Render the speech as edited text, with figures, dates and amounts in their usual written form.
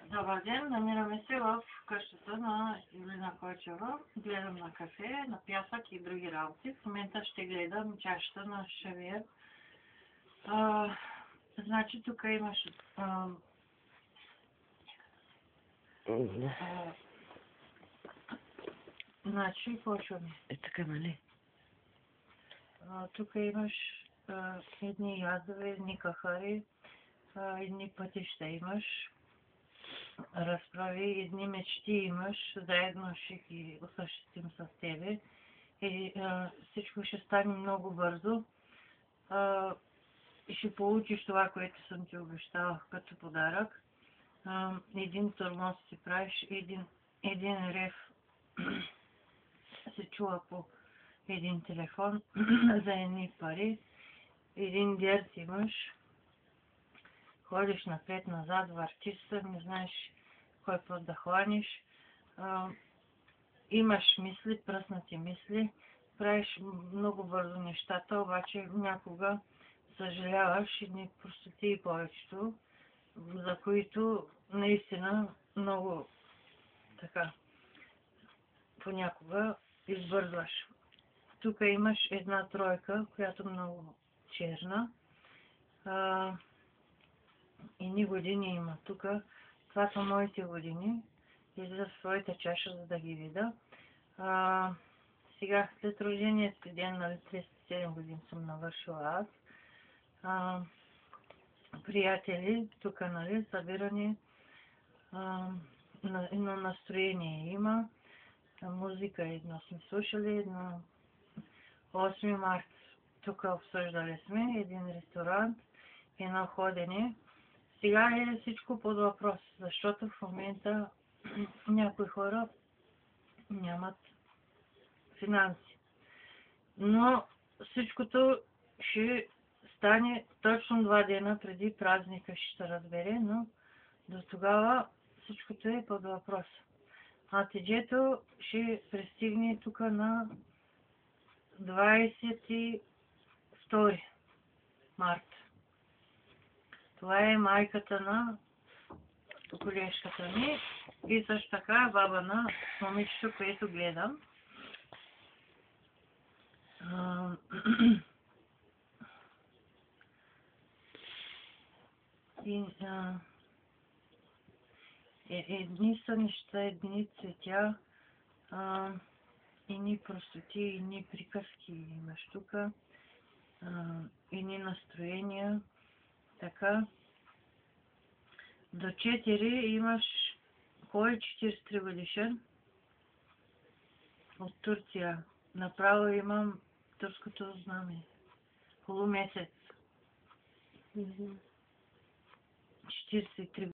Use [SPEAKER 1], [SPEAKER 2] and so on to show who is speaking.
[SPEAKER 1] Добър ден, намираме се в къщата на Юлина Койчева. Гледам на кафе, на пясък и други работи. В момента ще гледам чашата на Шавиер. Значи тук имаш значи почваме.
[SPEAKER 2] Така, нали?
[SPEAKER 1] Тук имаш едни ядове, едни кахари, едни пътища имаш, разправи, едни мечти имаш, заедно ще ги осъществим с тебе и всичко ще стане много бързо и ще получиш това, което съм ти обещала като подарък. Един тормоз си правиш, един рев се чува по един телефон за едни пари, един дерт имаш, ходиш напред-назад, въртиш се, не знаеш кой път да хванеш, имаш мисли, пръснати мисли, правиш много бързо нещата, обаче някога съжаляваш и не простоти повечето, за които наистина много така понякога избързваш. Тук имаш една тройка, която много черна. Едни години има тук. Това са моите години. Излиза в своята чаша, за да ги видя. Сега, след рождения си ден, нали, 37 години съм навършила аз. Приятели, тук, нали, събиране, едно настроение има. Музика едно сме слушали, на 8 март тук обсъждали сме един ресторант, едно ходене. Сега е всичко под въпрос, защото в момента някои хора нямат финанси. Но всичкото ще стане точно 2 дена преди празника, ще се разбере, но до тогава всичкото е под въпрос. Теджето ще пристигне тук на 22 март. Това е майката на колежката ми и също така баба на момичето, което гледам. Едни са неща, едни цветя, едни простоти, едни приказки имаш тук, едни настроения, така. До 4 имаш кой 43 годишен от Турция. Направо имам турското знаме. Полумесец. 43